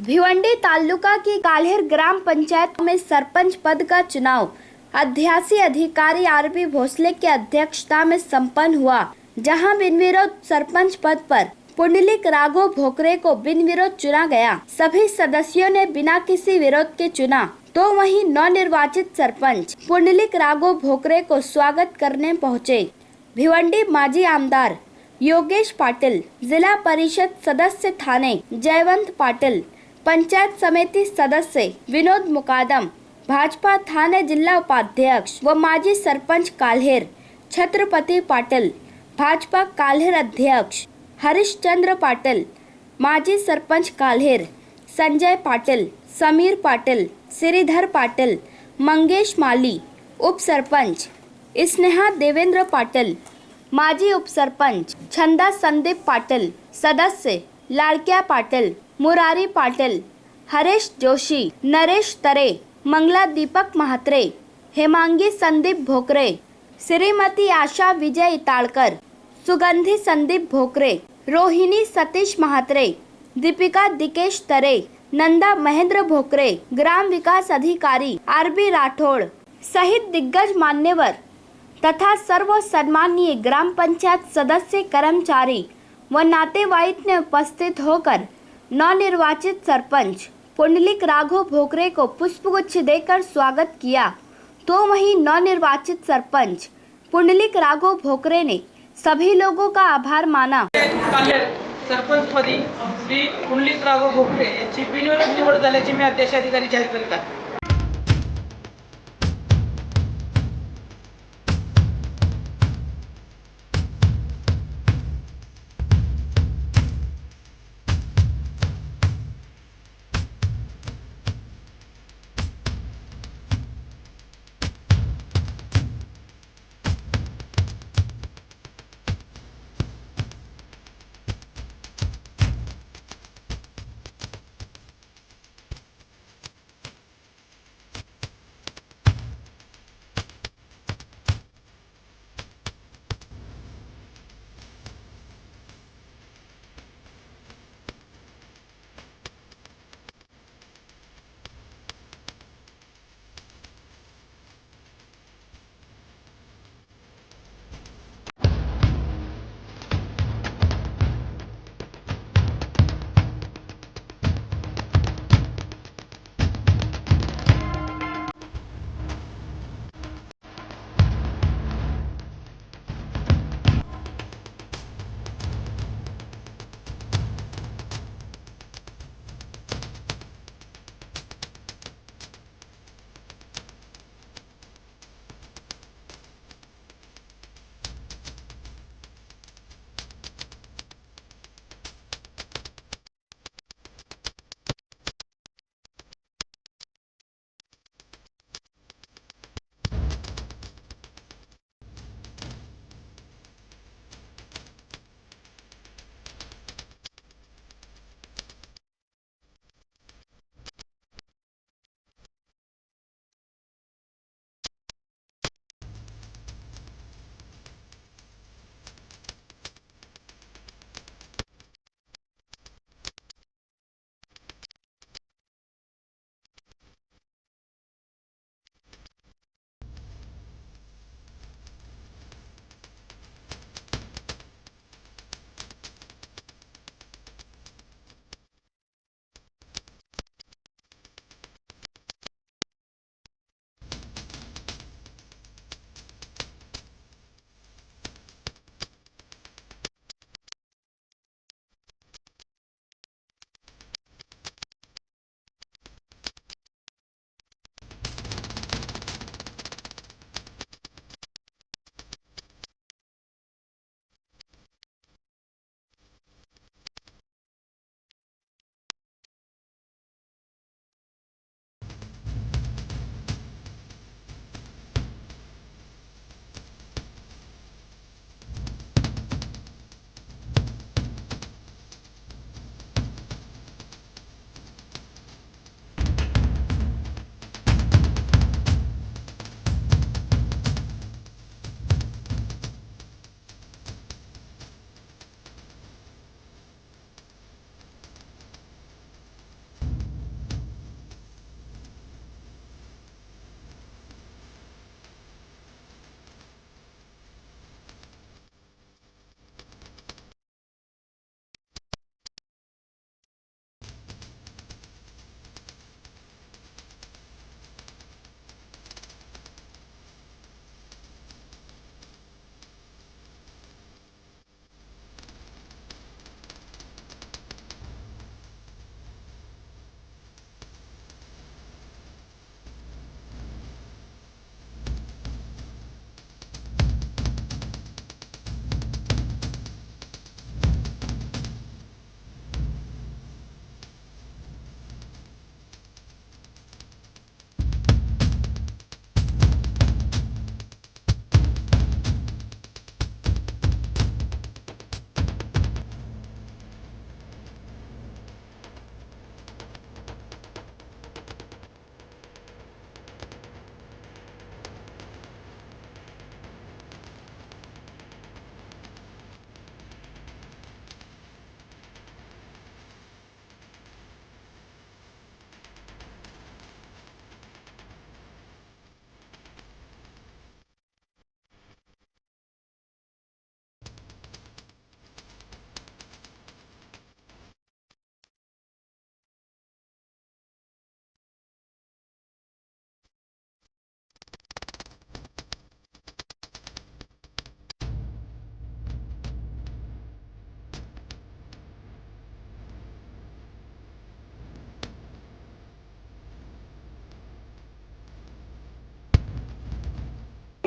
भिवंडी तालुका की काल्हेर ग्राम पंचायत में सरपंच पद का चुनाव अध्यासी अधिकारी आरबी भोसले की अध्यक्षता में संपन्न हुआ, जहां बिन विरोध सरपंच पद पर पुंडलिक राघव भोकरे को बिन विरोध चुना गया। सभी सदस्यों ने बिना किसी विरोध के चुना, तो वहीं नवनिर्वाचित सरपंच पुंडलिक राघव भोकरे को स्वागत करने पहुंचे। भिवंडी माजी आमदार योगेश पाटिल, जिला परिषद सदस्य थाने जयवंत पाटिल, पंचायत समिति सदस्य विनोद मुकादम, भाजपा थाने जिला उपाध्यक्ष व माजी सरपंच काल्हेर छत्रपति पाटिल, भाजपा काल्हेर अध्यक्ष हरिश्चंद्र पाटिल, माजी सरपंच काल्हेर संजय पाटिल, समीर पाटिल, श्रीधर पाटिल, मंगेश माली, उप सरपंच स्नेहा देवेंद्र पाटिल, माजी उप सरपंच छंदा संदीप पाटिल, सदस्य लाडक्या पाटिल, मुरारी पाटिल, हरेश जोशी, नरेश तरे, मंगला दीपक महात्रे, हेमांगी संदीप भोकरे, श्रीमती आशा विजय इताड़कर, सुगंधी संदीप भोकरे, रोहिणी सतीश महात्रे, दीपिका दिकेश तरे, नंदा महेंद्र भोकरे, ग्राम विकास अधिकारी आरबी राठौड़ सहित दिग्गज मान्यवर तथा सर्व सम्मानीय ग्राम पंचायत सदस्य, कर्मचारी व नातेवाईक ने उपस्थित होकर नवनिर्वाचित सरपंच पुंडलिक राघव भोकरे को पुष्पगुच्छ देकर स्वागत किया। तो वहीं नवनिर्वाचित सरपंच पुंडलिक राघव भोकरे ने सभी लोगों का आभार माना। सरपंच पदी श्री पुंडलिक राघव भोकरे यांची बिनविरोध निवड झाल्याची मी अध्यक्ष अधिकारी जाहीर करीत आहे।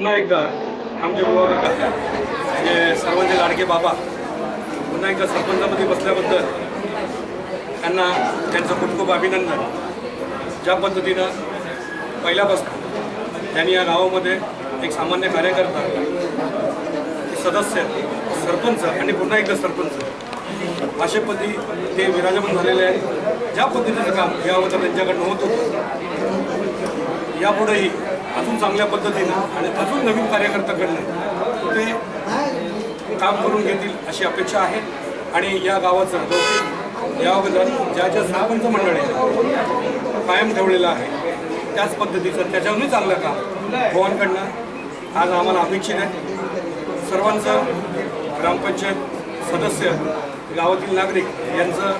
पुन्हा एकदा आमचे बुवा काका जे सर्वांचे लाडके बाबा पुन्हा एकदा सरपंचामध्ये बसल्याबद्दल त्यांना त्यांचं खूप खूप अभिनंदन. ज्या पद्धतीनं पहिल्यापासून त्यांनी या गावामध्ये एक सामान्य कार्यकर्ता, सदस्य, सरपंच आणि पुन्हा एकदा सरपंच अशेपदी ते विराजमान झालेले आहेत. ज्या पद्धतीचं काम या अगोदर त्यांच्याकडनं होत होतं, यापुढेही अजून चांगल्या पद्धतीनं आणि अजून नवीन कार्यकर्त्याकडनं ते काम करून घेतील अशी अपेक्षा आहे. आणि या गावाचं या अगोदर ज्या सरपंच मंडळ आहे कायम ठेवलेलं आहे त्याच पद्धतीचं त्याच्याहूनही चांगलं काम भवांकडनं आज आम्हाला अपेक्षित आहे. सर्वांचं ग्रामपंचायत सदस्य, गावातील नागरिक यांचं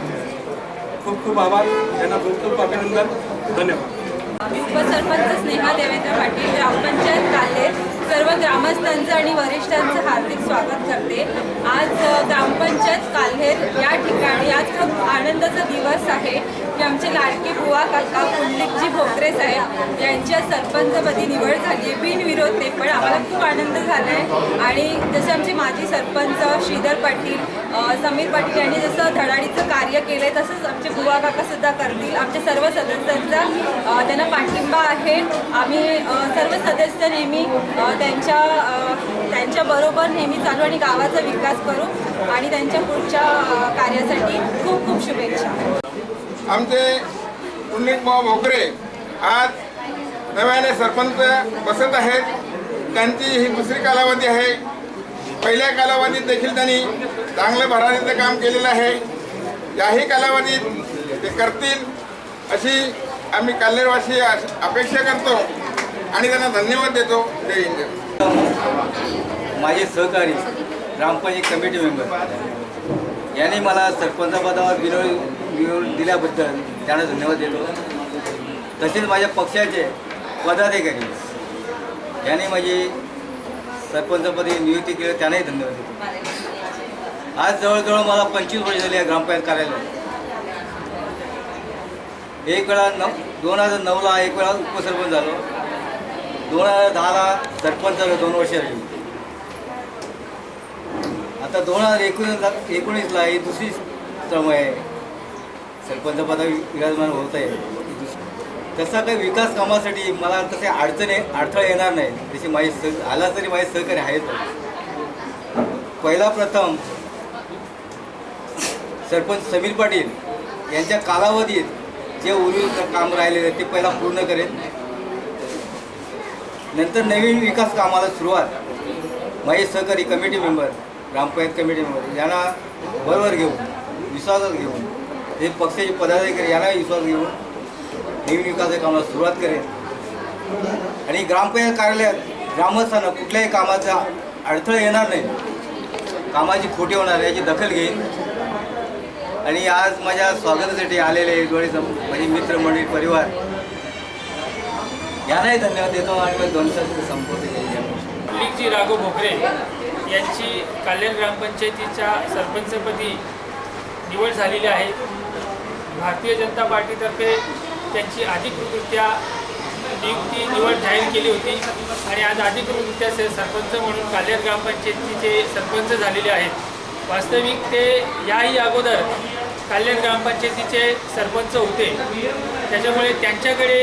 खूप खूप आभार, त्यांना खूप खूप अभिनंदन. धन्यवाद. मी उपसरपंच स्नेहा देवेंद्र पाटील, ग्रामपंचायत काल्हेर, सर्व ग्रामस्थांचं आणि वरिष्ठांचं हार्दिक स्वागत करते. आज ग्रामपंचायत काल्हेर या ठिकाणी आज खूप आनंदाचा दिवस आहे की आमचे लाडके बुवा काका पुंडलिकजी भोकरे साहेब यांच्या सरपंचपदी निवड झाली आहे. बिनविरोध ते पण आम्हाला खूप आनंद झाला आहे. आणि जसे आमचे माजी सरपंच श्रीधर पाटील, समीर पाटील यांनी जसं धडाडीचं कार्य केलं आहे तसंच आमचे बुवा काकासुद्धा करतील. आमच्या सर्व सदस्यांचा त्यांना पाठिंबा आहे. आम्ही सर्व सदस्य नेहमी त्यांच्याबरोबर नेहमी चालू आणि गावाचा विकास करू आणि त्यांच्या पुढच्या कार्यासाठी खूप खूप शुभेच्छा. आमचे पुंडलिकभाऊ भोकरे आज नव्याने सरपंच बसत आहेत. त्यांची ही दुसरी कालावधी आहे. पहिल्या कालावधीत देखील त्यांनी चांगलं भरारीचं काम केलेलं आहे. याही कालावधीत ते करतील अशी आम्ही काल्हेरवासी अपेक्षा करतो आणि त्यांना धन्यवाद देतो. जय हिंद. माझे सहकारी ग्रामपंचायत कमिटी मेंबर यांनी मला सरपंचपदावर निवडून दिल्याबद्दल त्यांना धन्यवाद देतो. तसेच माझ्या पक्षाचे पदाधिकारी यांनी माझी सरपंचपदी नियुक्ती केली, त्यांनाही धन्यवाद देतो. आज जवळजवळ मला 25 वर्ष झाली आहे ग्रामपंचायत कार्यालयात. एक वेळा 2009ला एक वेळा उपसरपंच झालो, 2010ला सरपंच झालो 2 वर्ष झाली. आता 2019ला ही दुसरी श्रम आहे सरपंचपदा विराजमान होत आहे. तसा काही विकास कामासाठी मला तसे अडथळे येणार नाही. तसे माझे आला तरी माझे सहकारी आहेत. पहिला प्रथम सरपंच समीर पाटील यांच्या कालावधीत जे उर्वरित काम राहिलेले ते पहिला पूर्ण करेन. नंतर नवीन विकास कामाला सुरुवात माझे सहकारी कमिटी मेंबर, ग्रामपंचायत कमिटी मेंबर यांना बरोबर घेऊन, विश्वासात घेऊन, हे पक्षाचे पदाधिकारी यांनाही विश्वास घेऊन नवीन विकासाच्या कामाला सुरुवात करेन. आणि ग्रामपंचायत कार्यालयात ग्रामस्थांना कुठल्याही कामाचा अडथळे येणार नाही, कामाची खोटी होणार याची दखल घेईन. आणि आज माझ्या स्वागतासाठी आलेले डोळे माझे मित्रमंडळी, परिवार यांनाही धन्यवाद देतो. आणि मग 2 शब्द संपवते. पुंडलिकजी राघव भोकरे यांची काल्हेर ग्रामपंचायतीच्या सरपंचपदी निवड झालेली आहे. भारतीय जनता पार्टीतर्फे त्यांची अधिकृतरित्या निवड जाहीर केली होती आणि आज अधिकृतरित्या सरपंच म्हणून काल्हेर ग्रामपंचायतीचे सरपंच झालेले आहेत. वास्तविक ते याही अगोदर काल्हेर ग्रामपंचायतीचे सरपंच होते. त्याच्यामुळे त्यांच्याकडे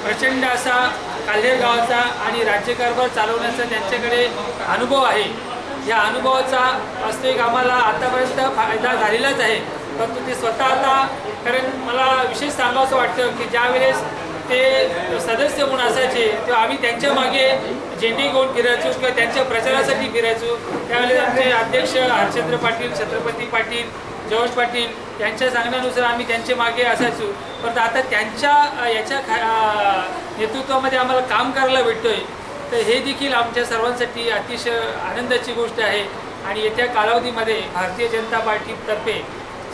प्रचंड असा काल्हेर गावाचा आणि राज्यकारभार चालवण्याचा त्यांच्याकडे अनुभव आहे. या अनुभवाचा वास्तविक आम्हाला आतापर्यंत फायदा झालेलाच आहे. परंतु ते स्वतः आता, कारण मला विशेष सांगावंसं वाटतं की ज्यावेळेस ते सदस्य म्हणून असायचे तेव्हा आम्ही त्यांच्या मागे झेंडे घेऊन फिरायचो किंवा त्यांच्या प्रचारासाठी फिरायचो. त्यावेळेस आमचे अध्यक्ष हरचंद्र पाटील, छत्रपती पाटील, जवळ पाटील यांच्या सांगण्यानुसार आम्ही त्यांच्या मागे असायचो. परंतु आता त्यांच्या याच्या नेतृत्वामध्ये आम्हाला काम करायला भेटतो आहे. तर हे देखील आमच्या सर्वांसाठी अतिशय आनंदाची गोष्ट आहे. आणि येत्या कालावधीमध्ये भारतीय जनता पार्टीतर्फे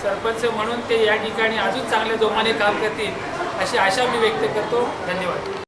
सरपंच म्हणून ते या ठिकाणी अजून चांगल्या जोमाने काम करतील अशी आशा मी व्यक्त करतो. धन्यवाद.